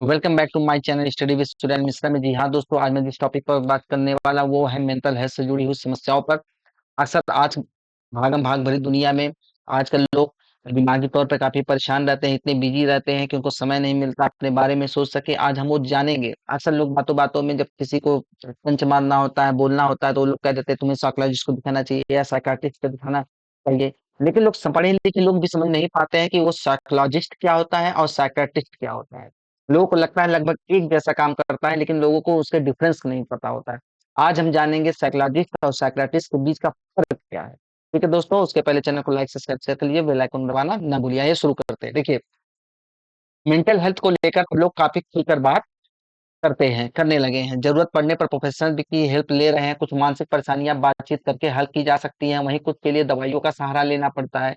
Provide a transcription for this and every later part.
Welcome back to my channel study with student Mishra में। जी हाँ दोस्तों, आज मैं जिस टॉपिक पर बात करने वाला वो है मेंटल हेल्थ से जुड़ी हुई समस्याओं पर। अक्सर आज भागम भाग भरी दुनिया में आजकल लोग दिमागी तौर पर काफी परेशान रहते हैं, इतने बिजी रहते हैं कि उनको समय नहीं मिलता अपने बारे में सोच सके। आज हम वो जानेंगे। अक्सर लोग बातों बातों में जब किसी को पंच मारना होता है, बोलना होता है, तो वो लोग कह देते हैं तुम्हें साइकोलॉजिस्ट को दिखाना चाहिए या साइकाट्रिस्ट को दिखाना चाहिए। लेकिन लोग पढ़े लिखे लोग भी समझ नहीं पाते हैं कि वो साइकोलॉजिस्ट क्या होता है और साइकाट्रिस्ट क्या होता है। लोगों को लगता है लगभग एक जैसा काम करता है, लेकिन लोगों को उसके डिफरेंस नहीं पता होता है। आज हम जानेंगे साइकोलॉजिस्ट और साइकियाट्रिस्ट के बीच का फर्क क्या है। ठीक है दोस्तों, उसके पहले चैनल को लाइक सब्सक्राइब शेयर कर लिए, बेल आइकन दबाना ना भूलिए। ये शुरू करते हैं। देखिए, मेंटल हेल्थ को लेकर लोग काफी खुलकर बात करने लगे हैं। जरूरत पड़ने पर प्रोफेशनल भी की हेल्प ले रहे हैं। कुछ मानसिक परेशानियां बातचीत करके हल की जा सकती हैं, वहीं कुछ के लिए दवाइयों का सहारा लेना पड़ता है।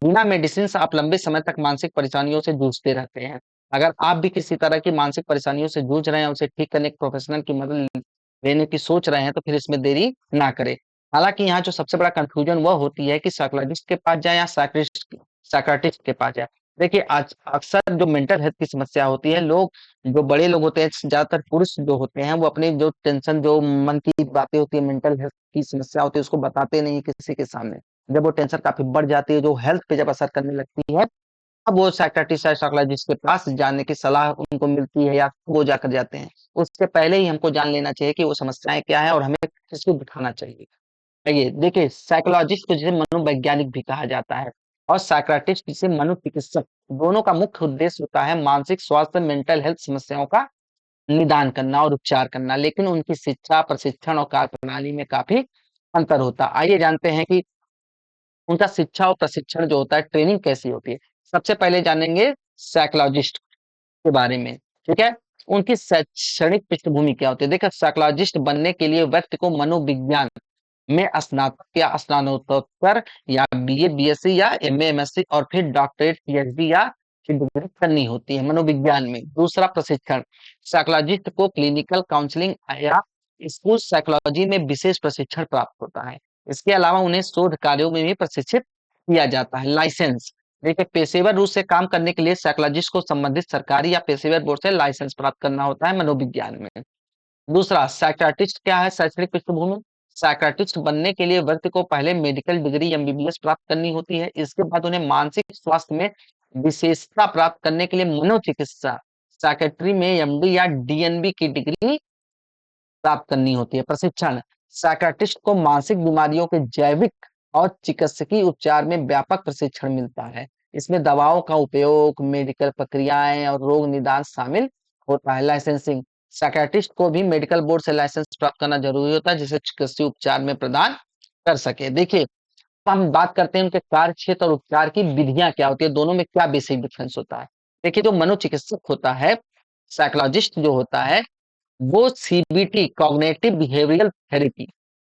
बिना मेडिसिन से आप लंबे समय तक मानसिक परेशानियों से जूझते रहते हैं। अगर आप भी किसी तरह की मानसिक परेशानियों से जूझ रहे हैं, उसे ठीक करने के प्रोफेशनल की मदद लेने की सोच रहे हैं, तो फिर इसमें देरी ना करें। हालांकि यहाँ जो सबसे बड़ा कंफ्यूजन वह होती है कि साइकोलॉजिस्ट के पास जाए या साइकाट्रिस्ट के पास जाए। देखिए, आज अक्सर जो मेंटल हेल्थ की समस्या होती है, लोग जो बड़े लोग होते हैं, ज्यादातर पुरुष जो होते हैं, वो अपनी जो टेंशन, जो मन की बातें होती है, मेंटल हेल्थ की समस्या होती है, उसको बताते नहीं किसी के सामने। जब वो टेंशन काफी बढ़ जाती है, जो हेल्थ पे जब असर करने लगती है, अब वो साइकियाट्रिस्ट या साइकोलॉजिस्ट के पास जाने की सलाह उनको मिलती है या वो जाकर जाते हैं। उससे पहले ही हमको जान लेना चाहिए कि वो समस्याएं क्या है और हमें किसको दिखाना चाहिए। आइए देखिए, साइकोलॉजिस्ट को जिसे मनोवैज्ञानिक भी कहा जाता है और साइकियाट्रिस्ट जिसे मनोचिकित्सक, दोनों का मुख्य उद्देश्य होता है मानसिक स्वास्थ्य, मेंटल हेल्थ समस्याओं का निदान करना और उपचार करना। लेकिन उनकी शिक्षा, प्रशिक्षण और कार्यप्रणाली में काफी अंतर होता है। आइए जानते हैं कि उनका शिक्षा और प्रशिक्षण जो होता है, ट्रेनिंग कैसी होती है। सबसे पहले जानेंगे साइकोलॉजिस्ट के बारे में। ठीक है, उनकी शैक्षणिक पृष्ठभूमि क्या होती है। देखिए, साइकोलॉजिस्ट बनने के लिए व्यक्ति को मनोविज्ञान में स्नातक या स्नातकोत्तर या बीए, बीएससी या एमए, एमएससी और फिर डॉक्टरेट, पीएचडी या फिर डिग्री करनी होती है मनोविज्ञान में। दूसरा, प्रशिक्षण। साइकोलॉजिस्ट को क्लिनिकल काउंसलिंग या स्कूल साइकोलॉजी में विशेष प्रशिक्षण प्राप्त होता है। इसके अलावा उन्हें शोध कार्यों में भी प्रशिक्षित किया जाता है। लाइसेंस। देखिए, पेशेवर रूप से काम करने के लिए साइकोलॉजिस्ट को संबंधित सरकारी या पेशेवर बोर्ड से लाइसेंस प्राप्त करना होता है मनोविज्ञान में। दूसरा, साइकियाट्रिस्ट क्या है, शैक्षणिक पृष्ठभूमि। साइकियाट्रिस्ट बनने के लिए व्यक्ति को पहले मेडिकल डिग्री एमबीबीएस प्राप्त करनी होती है। इसके बाद उन्हें मानसिक स्वास्थ्य में विशेषता प्राप्त करने के लिए मनोचिकित्सा, साइकेट्री में एमडी या डीएनबी की डिग्री प्राप्त करनी होती है। प्रशिक्षण। साइकियाट्रिस्ट को मानसिक बीमारियों के जैविक और चिकित्सकीय उपचार में व्यापक प्रशिक्षण मिलता है। इसमें दवाओं का उपयोग, मेडिकल प्रक्रियाएं और रोग निदान शामिल होता है। लाइसेंसिंग। साइकियाट्रिस्ट को भी मेडिकल बोर्ड से लाइसेंस प्राप्त करना जरूरी होता है, जिसे चिकित्सीय उपचार में प्रदान कर सके। देखिए, अब हम बात करते हैं उनके कार्य क्षेत्र और उपचार की विधियां क्या होती है, दोनों में क्या बेसिक डिफरेंस होता है। देखिए, जो मनोचिकित्सक होता है, साइकोलॉजिस्ट जो होता है, वो सीबीटी, कॉग्निटिव बिहेवियरल थेरेपी,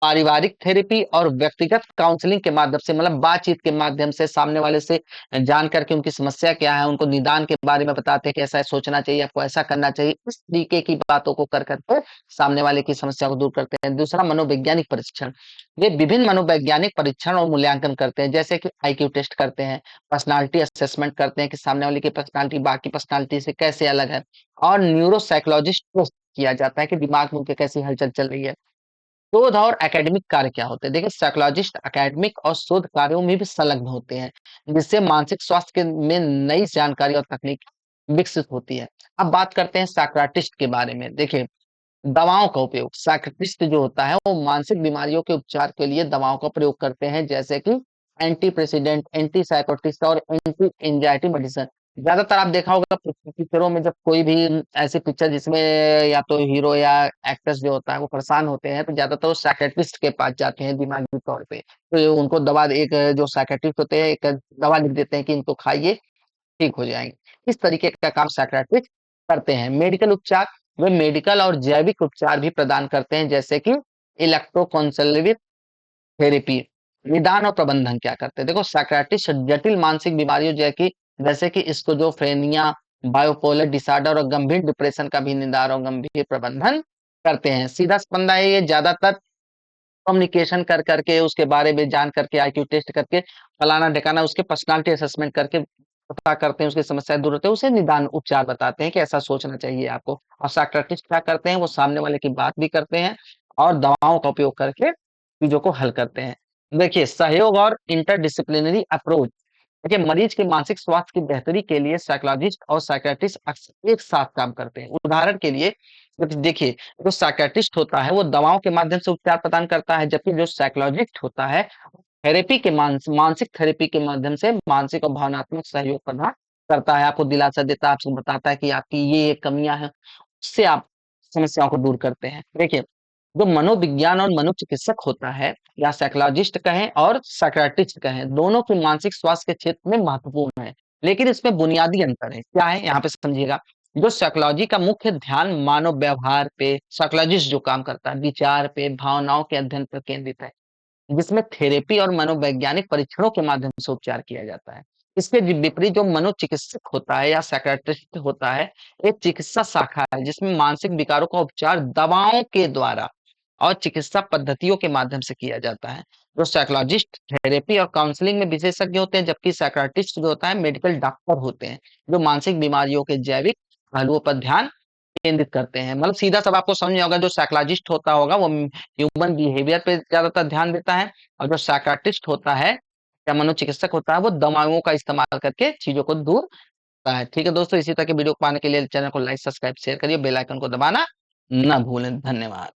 पारिवारिक थेरेपी और व्यक्तिगत काउंसलिंग के माध्यम से, मतलब बातचीत के माध्यम से सामने वाले से जान करके उनकी समस्या क्या है, उनको निदान के बारे में बताते हैं कि ऐसा सोचना चाहिए, आपको ऐसा करना चाहिए। इस तरीके की बातों को कर करके सामने वाले की समस्या को दूर करते हैं। दूसरा, मनोवैज्ञानिक परीक्षण। वे विभिन्न मनोवैज्ञानिक परीक्षण और मूल्यांकन करते हैं, जैसे कि आईक्यू टेस्ट करते हैं, पर्सनालिटी असेसमेंट करते हैं कि सामने वाले की पर्सनालिटी बाकी पर्सनालिटी से कैसे अलग है, और न्यूरोसाइकोलॉजिस्ट किया जाता है कि दिमाग में उनके कैसी हलचल चल रही है। शोध और एकेडमिक कार्य क्या होते हैं। देखिए, साइकोलॉजिस्ट एकेडमिक और शोध कार्यों में भी संलग्न होते हैं, जिससे मानसिक स्वास्थ्य में नई जानकारी और तकनीक विकसित होती है। अब बात करते हैं साइकियाट्रिस्ट के बारे में। देखिए, दवाओं का उपयोग। साइकियाट्रिस्ट जो होता है, वो मानसिक बीमारियों के उपचार के लिए दवाओं का प्रयोग करते हैं, जैसे कि एंटी प्रेसिडेंट, एंटी साइकोटिस्ट और एंटी एंजाइटी मेडिसिन। ज्यादातर आप देखा होगा पिक्चरों में, जब कोई भी ऐसी पिक्चर जिसमें या तो हीरो या एक्ट्रेस जो होता है वो परेशान होते हैं, तो ज्यादातर वो साइकियाट्रिस्ट के पास जाते हैं दिमागी तौर पे। तो ये उनको दवा, एक जो साइकियाट्रिस्ट होते हैं, एक दवा लिख देते हैं कि इनको खाइए, ठीक हो जाएंगे। इस तरीके का काम साइकियाट्रिस्ट करते हैं। मेडिकल उपचार। वे मेडिकल और जैविक उपचार भी प्रदान करते हैं, जैसे कि इलेक्ट्रोकॉन्सल्वेटिव थेरेपी। निदान और प्रबंधन क्या करते हैं। देखो, साइकियाट्रिस्ट जटिल मानसिक बीमारियों जैसे कि स्किज़ोफ्रेनिया, बाइपोलर डिसऑर्डर और गंभीर डिप्रेशन का भी निदान और गंभीर प्रबंधन करते हैं। सीधा फंदा है ये, ज्यादातर कम्युनिकेशन कर करके, उसके बारे में जान करके, आईक्यू टेस्ट करके, फलाना ढिकाना, उसके पर्सनालिटी असेसमेंट करके पता करते हैं, उसकी समस्याएँ दूर होती है, उसे निदान उपचार बताते हैं कि ऐसा सोचना चाहिए आपको। और साइकियाट्रिस्ट क्या करते हैं, वो सामने वाले की बात भी करते हैं और दवाओं का उपयोग करके चीज़ों को हल करते हैं। देखिए, सहयोग और इंटरडिसिप्लिनरी अप्रोच। देखिए, मरीज के मानसिक स्वास्थ्य की बेहतरी के लिए साइकोलॉजिस्ट और साइकियाट्रिस्ट अक्सर एक साथ काम करते हैं। उदाहरण के लिए देखिए, जो साइकियाट्रिस्ट होता है, वो दवाओं के माध्यम से उपचार प्रदान करता है, जबकि जो साइकोलॉजिस्ट होता है, थेरेपी के मानसिक थेरेपी के माध्यम से मानसिक और भावनात्मक सहयोग प्रदान करता है, आपको दिलासा देता है, आपको बताता है कि आपकी ये कमियाँ हैं, उससे आप समस्याओं को दूर करते हैं। देखिए, जो मनोविज्ञान और मनोचिकित्सक होता है या साइकोलॉजिस्ट कहें और साइकियाट्रिस्ट कहें, दोनों की मानसिक स्वास्थ्य के क्षेत्र में महत्वपूर्ण है। लेकिन इसमें बुनियादी अंतर है। क्या है? यहाँ पे समझिएगा। जो साइकोलॉजी का मुख्य ध्यान मानव व्यवहार पे, साइकोलॉजिस्ट जो काम करता है, विचार पे, भावनाओं के अध्ययन पर केंद्रित है। जिसमें थेरेपी और मनोवैज्ञानिक परीक्षणों के माध्यम से उपचार किया जाता है। इसके विपरीत जो मनोचिकित्सक होता है या साइकियाट्रिस्ट होता है, एक चिकित्सा शाखा है जिसमें मानसिक विकारों का उपचार दवाओं के द्वारा और चिकित्सा पद्धतियों के माध्यम से किया जाता है। जो साइकोलॉजिस्ट थेरेपी और काउंसलिंग में विशेषज्ञ होते हैं, जबकि साइकियाट्रिस्ट जो होता है मेडिकल डॉक्टर होते हैं, जो मानसिक बीमारियों के जैविक पहलुओं पर ध्यान केंद्रित करते हैं। मतलब सीधा-सा आपको समझ में होगा, जो साइकोलॉजिस्ट होता होगा वो ह्यूमन बिहेवियर पे ज़्यादातर ध्यान देता है और जो साइकियाट्रिस्ट होता है या मनोचिकित्सक होता है वो दवाओं का इस्तेमाल करके चीज़ों को दूर करता है। ठीक है दोस्तों, इसी तरह की वीडियो पाने के लिए चैनल को लाइक, सब्सक्राइब, शेयर करिए, बेल आइकन को दबाना ना भूलें। धन्यवाद।